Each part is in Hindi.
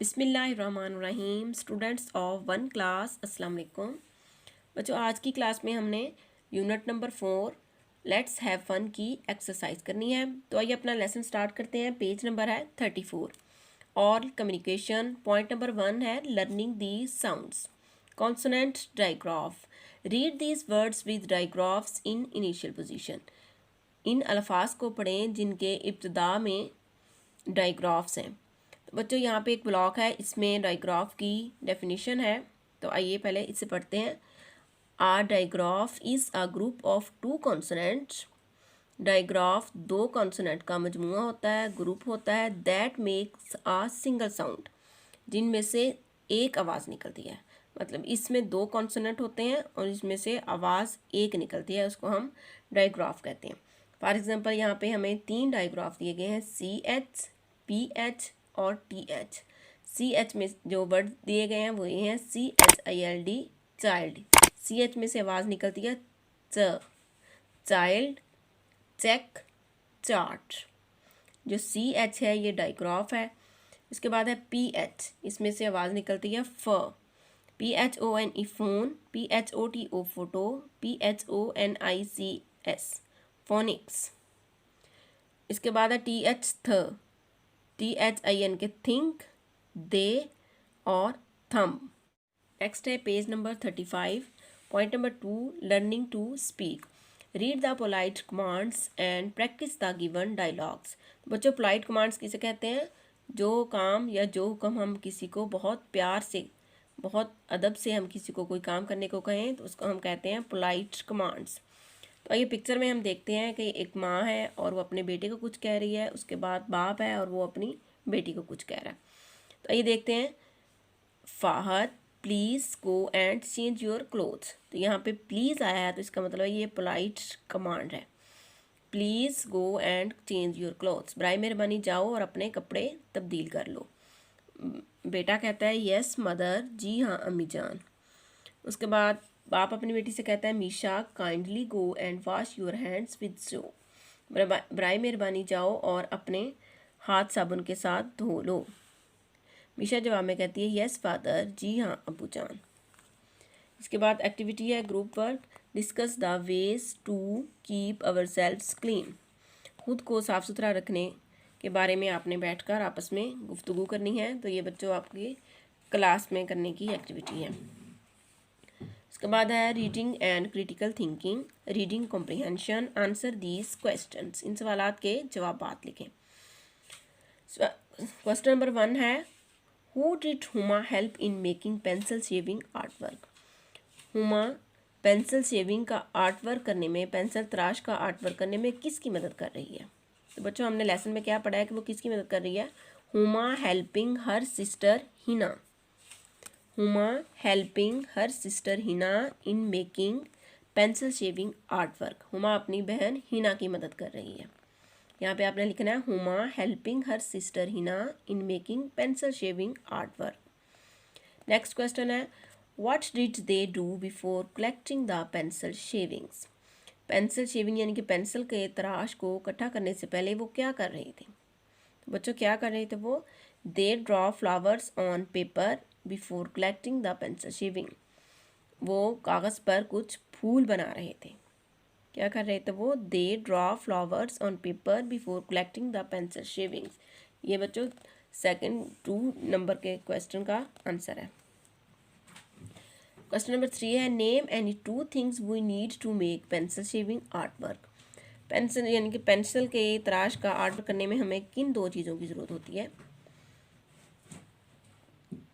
बिस्मिल्लाहिर्रहमानिर्रहीम। स्टूडेंट्स ऑफ वन क्लास, अस्सलाम वालेकुम। बच्चों, आज की क्लास में हमने unit number 4 let's have fun की एक्सरसाइज करनी है। तो आइए अपना लेसन स्टार्ट करते हैं। पेज नंबर है 34 और कम्युनिकेशन। पॉइंट नंबर 1 है learning the sounds. Consonant digraph. Read these words with digraphs in initial position. इन अल्फाज को पढ़ें जिनके इब्तदा में डाइग्राफ्स हैं। तो बच्चों, यहाँ पे एक ब्लॉक है, इसमें डाइग्राफ की डेफिनेशन है। तो आइए पहले इसे पढ़ते हैं। A digraph is a group of two consonants. Digraph दो कॉन्सोनेंट का मजमूआ होता है, ग्रुप होता है। That makes a single sound, जिनमें से एक आवाज़ निकलती है। मतलब इसमें दो कॉन्सोनेंट होते हैं और इसमें से आवाज़ एक निकलती है, उसको हम डाइग्राफ कहते हैं। फॉर एग्जांपल, यहाँ पे हमें 3 डाइग्राफ दिए गए हैं, CH, PH और TH। CH में जो वर्ड दिए गए हैं वो ये हैं CHILD, चाइल्ड। CH में से आवाज़ निकलती है च, चाइल्ड, चेक, चार्ट। जो CH है ये डाइग्राफ है। इसके बाद है PH, इसमें से आवाज़ निकलती है फ। PHONE phone, PHOTO photo, PHONICS phoenix. इसके बाद है TH थ, THIN के थिंक, दे और थम। नेक्स्ट है page number 35। Point number 2 learning to speak. Read the polite commands and practice the given dialogues. बच्चों, पोलाइट कमांड्स किसे कहते हैं? जो काम या जो हुक्म हम किसी को बहुत प्यार से, बहुत अदब से हम किसी को कोई काम करने को कहें तो उसको हम कहते हैं पोलाइट कमांड्स। तो आइए पिक्चर में हम देखते हैं कि एक माँ है और वो अपने बेटे को कुछ कह रही है। उसके बाद बाप है और वो अपनी बेटी को कुछ कह रहा है। तो आइए देखते हैं। Fahad please go and change your clothes. तो यहाँ पे प्लीज़ आया है तो इसका मतलब है ये पोलाइट कमांड है। Please go and change your clothes, बराए मेहरबानी जाओ और अपने कपड़े तब्दील कर लो। बेटा कहता है यस मदर, जी हाँ अम्मी जान। उसके बाद बाप अपनी बेटी से कहता है Misha kindly go and wash your hands with soap, बराए मेहरबानी जाओ और अपने हाथ साबुन के साथ धो लो। मीशा जवाब में कहती है यस फादर, जी हाँ अबू जान। इसके बाद एक्टिविटी है group work. Discuss the ways to keep ourselves clean. खुद को साफ़ सुथरा रखने के बारे में आपने बैठकर आपस में गुफ्तगू करनी है। तो ये बच्चों आपकी क्लास में करने की एक्टिविटी है। इसके बाद है reading and critical thinking. Reading comprehension, answer these questions. इन सवालात के जवाबात लिखें। क्वेश्चन नंबर 1 है who did Huma help in making pencil shaving art work. Huma pencil shaving का आर्ट वर्क करने में, पेंसिल तराश का आर्ट वर्क करने में किसकी मदद कर रही है? तो बच्चों, हमने लेसन में क्या पढ़ा है कि वो किसकी मदद कर रही है? Huma helping her sister Hina. Huma helping her sister Hina in making pencil shaving art work. Huma अपनी बहन हिना की मदद कर रही है। यहाँ पे आपने लिखना है Huma helping her sister Hina in making pencil shaving art work. Next question है what did they do before collecting the pencil shavings. Pencil shaving यानी कि पेंसिल के तराश को इकट्ठा करने से पहले वो क्या कर रही थी? तो बच्चों, क्या कर रहे थे वो? They draw flowers on paper before collecting the pencil shaving. वो कागज़ पर कुछ फूल बना रहे थे। क्या कर रहे थे वो? They draw flowers on paper before collecting the pencil shavings. ये बच्चों सेकंड 2 नंबर के क्वेश्चन का आंसर है। क्वेश्चन नंबर 3 है name any 2 things we need to make pencil shaving art work. Pencil यानी कि पेंसिल के तराश का आर्ट करने में हमें किन 2 चीज़ों की ज़रूरत होती है?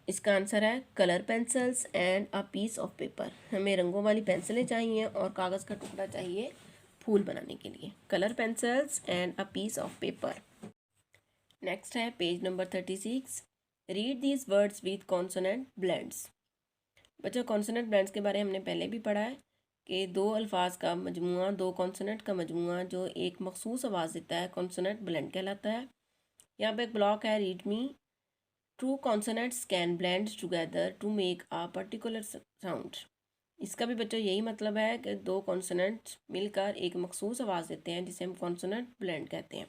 इसका आंसर है colour pencils and a piece of paper. हमें रंगों वाली पेंसिलें चाहिए और कागज़ का टुकड़ा चाहिए फूल बनाने के लिए। Colour pencils and a piece of paper. Next है page number 36। Read these words with consonant blends. बच्चों, कॉन्सोनेंट ब्लेंड्स के बारे में हमने पहले भी पढ़ा है कि 2 अल्फाज का मजमुआ, 2 कॉन्सोनेंट का मजमुआ जो एक मखसूस आवाज़ देता है, कॉन्सोनेंट ब्लेंड कहलाता है। यहाँ पे एक ब्लॉक है read me. Two consonants can blend together to make a particular sound। इसका भी बच्चों यही मतलब है कि 2 कॉन्सोनेंट्स मिलकर एक मखसूस आवाज़ देते हैं जिसे हम कॉन्सोनेंट ब्लेंड कहते हैं।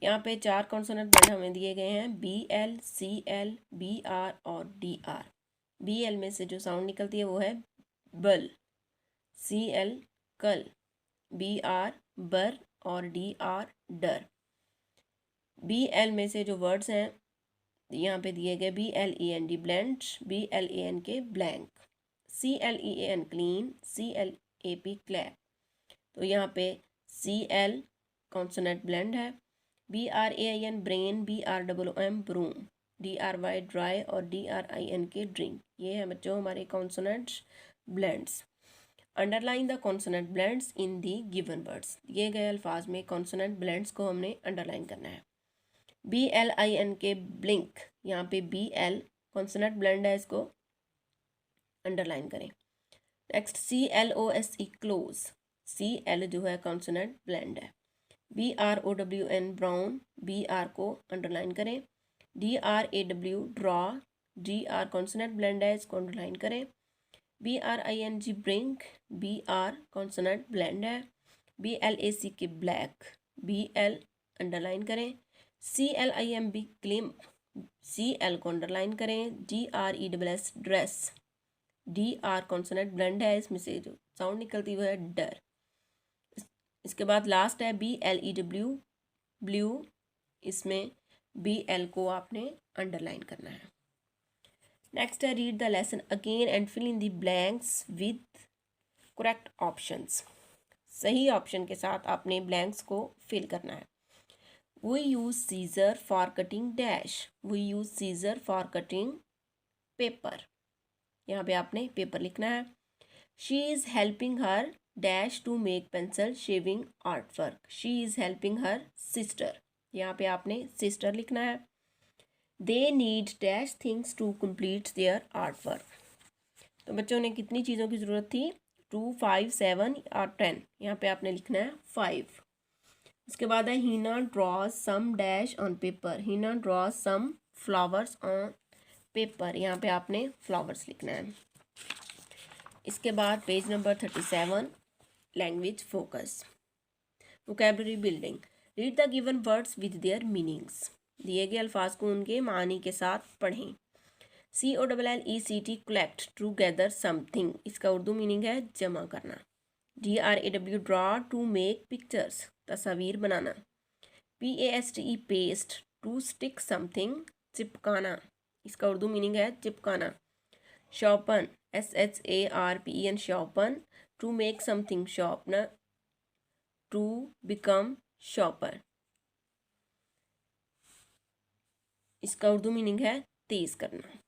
यहाँ पे 4 कॉन्सोनेंट ब्लेंड हमें दिए गए हैं, BL, CL, BR और DR। BL में से जो साउंड निकलती है वो है बल, CL कल, BR बर और DR डर। BL में से जो वर्ड्स हैं यहाँ पे दिए गए, BLEND blend, BLANK blank, CLEAN clean, CLAP clap. तो यहाँ पे CL कॉन्सोनेंट ब्लेंड है, BRAIN brain, BROOM broom, DRY dry और DRINK ड्रिंक। ये है बच्चों हमारे consonant blends. Underline the consonant blends in the given words. दिए गए अल्फाज में कॉन्सोनेंट ब्लेंड्स को हमने अंडरलाइन करना है। BLINK ब्लिंक, यहाँ पे BL कॉन्सोनेंट ब्लेंड है, इसको अंडरलाइन करें। नेक्स्ट CLOSE क्लोज, CL जो है कॉन्सोनेंट ब्लेंड है। BROWN ब्राउन, BR को अंडरलाइन करें। DRAW draw, DR consonant blend है, इसको अंडरलाइन करें। BRING bring, BR consonant blend है। BLACK ब्लैक, BL अंडरलाइन करें। CLIMB क्लिम्प, CL को अंडरलाइन करें। DRESS dress, DR consonant blend है, इसमें से जो साउंड निकलती हुई है डर। इसके बाद लास्ट है BLEW ब्लू, इसमें BL को आपने अंडरलाइन करना है। नेक्स्ट है read the lesson again and fill in the blanks with correct options. सही ऑप्शन के साथ आपने ब्लैंक्स को फिल करना है। We use scissor for cutting dash, we use scissor for cutting paper। यहाँ पे आपने पेपर लिखना है। She is helping her dash to make pencil shaving artwork, she is helping her sister। यहाँ पे आपने sister लिखना है। They need dash things to complete their artwork। तो बच्चों ने कितनी चीज़ों की ज़रूरत थी, 2, 5, 7 और 10। यहाँ पे आपने लिखना है 5। इसके बाद है Hina draws some dash on paper, Hina draws some flowers on paper. यहाँ पे आपने फ्लावर्स लिखना है। इसके बाद page number 37 language focus, vocabulary building. Read the given words with their meanings. दिए गए अल्फाज को उनके मानी के साथ पढ़ें। COLLECT collect, to gather something, इसका उर्दू मीनिंग है जमा करना। DRAW draw, to make pictures, तस्वीर बनाना। PASTE paste, to stick something, चिपकाना, इसका उर्दू मीनिंग है चिपकाना। Sharpen, SHARPEN sharpen, to make something sharpener, to become sharper, इसका उर्दू मीनिंग है तेज करना।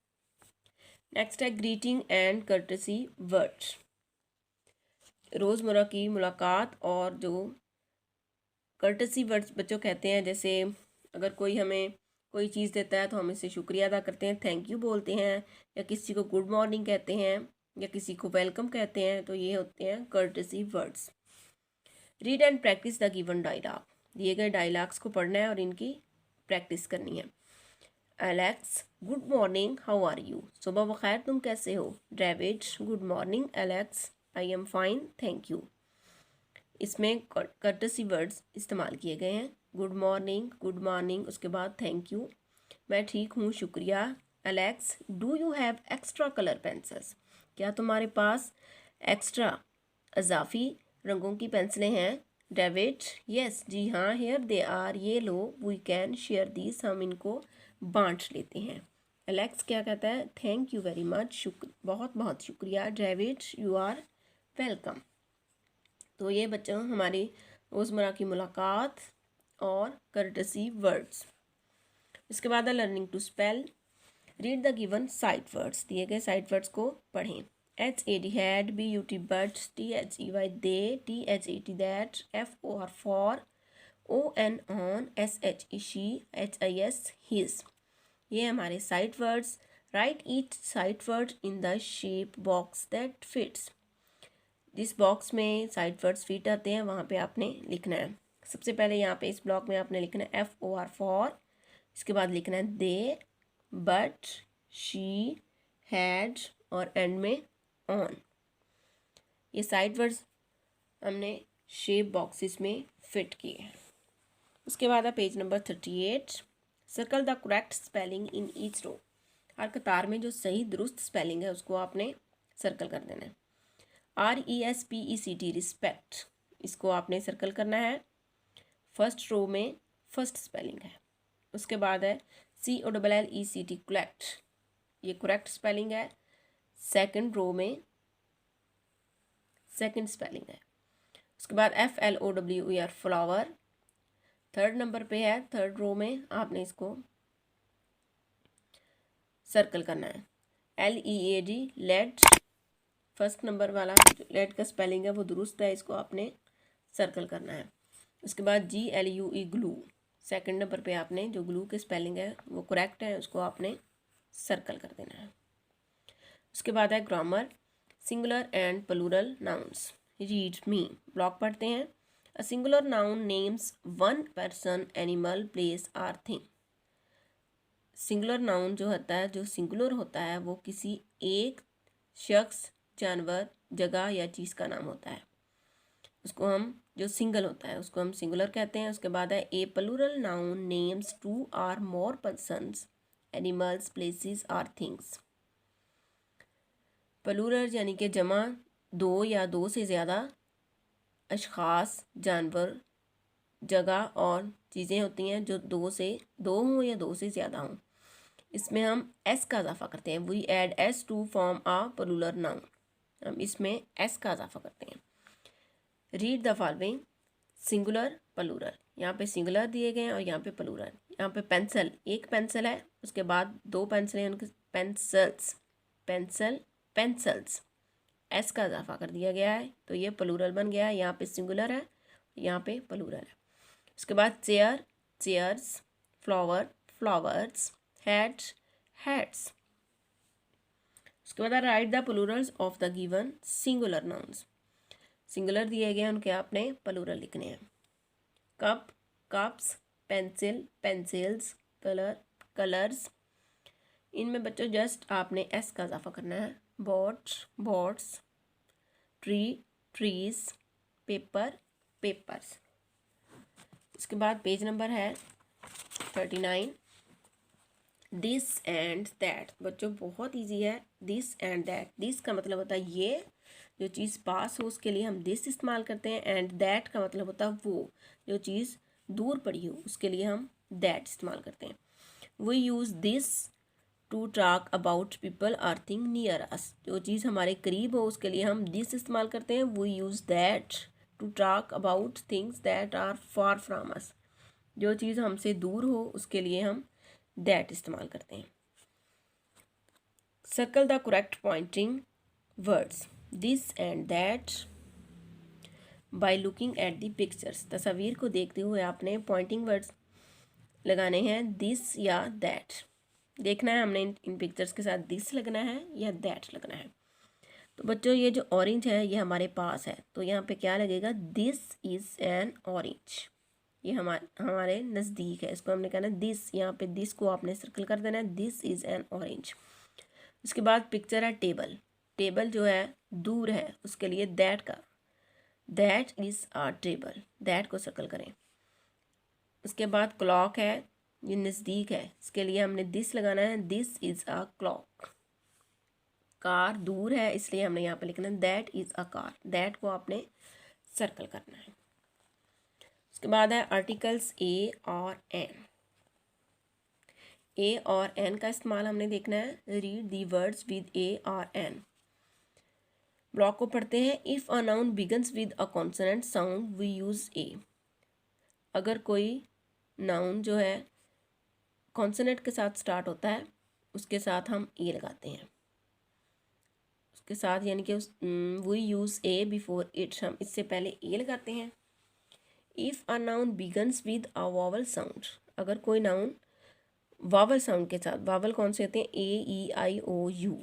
नेक्स्ट है ग्रीटिंग एंड कर्टसी वर्ड्स, रोज़मर्रा की मुलाकात और जो कर्टसी वर्ड्स बच्चों कहते हैं, जैसे अगर कोई हमें कोई चीज़ देता है तो हम इसे शुक्रिया अदा करते हैं, थैंक यू बोलते हैं, या किसी को गुड मॉर्निंग कहते हैं, या किसी को वेलकम कहते हैं, तो ये होते हैं courtesy words. Read and practice the given dialogue. दिए गए डायलॉग्स को पढ़ना है और इनकी प्रैक्टिस करनी है। Alex, good morning, how are you, सुबह बखैर, तुम कैसे हो। David, good morning Alex, I am fine, thank you. इसमें कर्टसी वर्ड्स इस्तेमाल किए गए हैं। गुड मॉर्निंग, उसके बाद थैंक यू, मैं ठीक हूँ, शुक्रिया। Alex, do you have extra colour pencils, क्या तुम्हारे पास एक्स्ट्रा अजाफी रंगों की पेंसिलें हैं। डेविड, यस, जी हाँ, हेयर दे आर, ये लो, वी कैन शेयर दीज, हम इनको बांट लेते हैं। एलेक्स क्या कहता है, थैंक यू वेरी मच, बहुत बहुत शुक्रिया। David, you are welcome. तो ये बच्चों हमारी रोज़मर्रा की मुलाकात और कर्टसी वर्ड्स। इसके बाद है learning to spell. Read the given sight words, दिए गए साइट वर्ड्स को पढ़ें। HAD had, BUT but, THEY they, THAT that, FOR for, ON on, SHE she, HIS his. ये हमारे sight words. Write each sight word in the shape box that fits, जिस बॉक्स में साइट वर्ड्स फिट आते हैं वहाँ पे आपने लिखना है। सबसे पहले यहाँ पे इस ब्लॉक में आपने लिखना है FOR फॉर, इसके बाद लिखना है they, but, she, had or and में ऑन। ये साइट वर्ड्स हमने शेप बॉक्सेस में फिट किए हैं। उसके बाद है page number 38, circle the correct spelling in each row. हर कतार में जो सही दुरुस्त स्पेलिंग है उसको आपने सर्कल कर देना है। RESPECT रिस्पेक्ट, इसको आपने सर्कल करना है, फर्स्ट रो में फर्स्ट स्पेलिंग है। उसके बाद है COLLECT कलेक्ट, ये करेक्ट स्पेलिंग है, सेकंड रो में सेकंड स्पेलिंग है। उसके बाद FLOWER फ्लावर, थर्ड नंबर पे है, थर्ड रो में आपने इसको सर्कल करना है। LEAD लेड, फर्स्ट नंबर वाला जो लेड का स्पेलिंग है वो दुरुस्त है, इसको आपने सर्कल करना है। उसके बाद GLUE ग्लू, सेकंड नंबर पे आपने जो ग्लू के स्पेलिंग है वो करेक्ट है, उसको आपने सर्कल कर देना है। उसके बाद है grammar, singular and plural nouns. Read me, block पढ़ते हैं। A singular noun names one person, animal, place or thing. Singular noun जो होता है, जो सिंगुलर होता है, वो किसी एक शख्स, जानवर, जगह या चीज़ का नाम होता है। उसको हम, जो सिंगल होता है उसको हम सिंगुलर कहते हैं। उसके बाद है a plural noun names two or more persons, animals, places or things. Plural यानी कि जमा, दो या दो से ज़्यादा अशख़ास, जानवर, जगह और चीज़ें होती हैं जो दो हों या दो से ज़्यादा हों। इसमें हम एस का इजाफा करते हैं। We add s to form a plural noun, हम इसमें एस का इजाफा करते हैं। Read the following, singular plural, यहाँ पे सिंगुलर दिए गए हैं और यहाँ पे प्लूरल। यहाँ पे पेंसिल, एक पेंसिल है, उसके बाद दो पेंसिलें, उनके पेंसिल्स, पेंसिल, पेंसिल्स, एस का इजाफा कर दिया गया है तो ये प्लूरल बन गया है। यहाँ पे सिंगुलर है, यहाँ पे प्लूरल है। उसके बाद chair, chairs, flower, flowers, hat, hats. उसके बाद right the Plurals of the given singular nouns, singular दिए गए हैं उनके आपने प्लूरल लिखने हैं। Cup, cups, pencil, pencils, colour, colours. इनमें बच्चों जस्ट आपने एस का इजाफा करना है। Boat, boats, tree, trees, paper, papers. इसके बाद पेज नंबर है 39, दिस एंड दैट। बच्चों बहुत इजी है, दिस एंड दैट। दिस का मतलब होता है ये, जो चीज़ पास हो उसके लिए हम दिस इस्तेमाल करते हैं। एंड दैट का मतलब होता है वो, जो चीज़ दूर पड़ी हो उसके लिए हम दैट इस्तेमाल करते हैं। We use this to talk about people or thing near us. जो चीज़ हमारे करीब हो उसके लिए हम दिस इस्तेमाल करते हैं। We use that to talk about things that are far from us. जो चीज़ हमसे दूर हो उसके लिए हम दैट इस्तेमाल करते हैं। Circle the correct pointing words this and that by looking at the pictures. तस्वीर को देखते हुए आपने पॉइंटिंग वर्ड्स लगाने हैं, दिस या दैट। देखना है हमने इन पिक्चर्स के साथ दिस लगना है या दैट लगना है। तो बच्चों ये जो ऑरेंज है ये हमारे पास है, तो यहाँ पे क्या लगेगा, दिस इज़ एन ऑरेंज। ये हमारे नज़दीक है, इसको हमने कहना है दिस। यहाँ पे दिस को आपने सर्कल कर देना है, दिस इज़ एन ऑरेंज। उसके बाद पिक्चर है टेबल, टेबल जो है दूर है उसके लिए दैट का, that is a table, that को सर्कल करें। उसके बाद क्लॉक है, ये नज़दीक है, इसके लिए हमने दिस लगाना है, this is a clock. Car दूर है इसलिए हमने यहाँ पे लिखना है that is a car, that को आपने सर्कल करना है। उसके बाद है आर्टिकल्स ए और एन। ए और एन का इस्तेमाल हमने देखना है। Read the words with a और एन। ब्लॉक को पढ़ते हैं। If a noun begins with a consonant sound we use a. अगर कोई नाउन जो है कॉन्सोनेंट के साथ स्टार्ट होता है उसके साथ हम ए लगाते हैं, उसके साथ, यानी कि we use a before it, हम इससे पहले ए लगाते हैं। If a noun begins with a vowel sound, अगर कोई नाउन वावल साउंड के साथ, वावल कौन से होते हैं, A E I O U,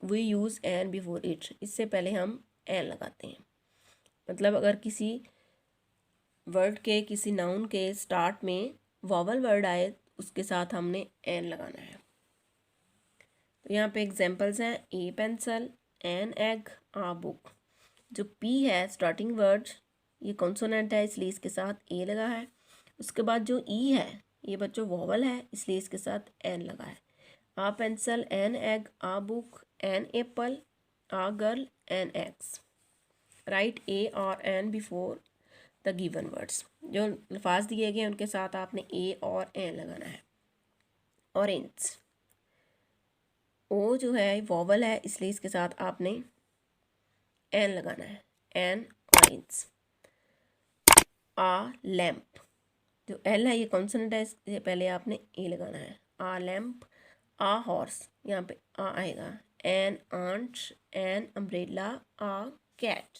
we use an before it, इससे पहले हम एन लगाते हैं। मतलब अगर किसी वर्ड के, किसी नाउन के स्टार्ट में वावल वर्ड आए उसके साथ हमने एन लगाना है। तो यहाँ पे एग्जांपल्स हैं, a pencil, an egg, a book. जो पी है स्टार्टिंग वर्ड, ये कॉन्सोनेंट है इसलिए इसके साथ ए लगा है। उसके बाद जो ई है ये बच्चों वॉवल है, इसलिए इसके साथ एन लगा है। A pencil, an egg, a book, an apple, a girl, an eggs. Right a और an before the given words. जो अल्फाज दिए गए उनके साथ आपने ए और एन लगाना है। ऑरेंज, ओ जो है वॉवल है, इसलिए इसके साथ आपने एन लगाना है, एन ऑरेंज। आ लैम्प, जो एल है ये कॉन्सोनेंट है, इससे पहले आपने ए लगाना है। आ लैम्प। आ हॉर्स, यहाँ पे आ आएगा। An ant, an umbrella, a cat.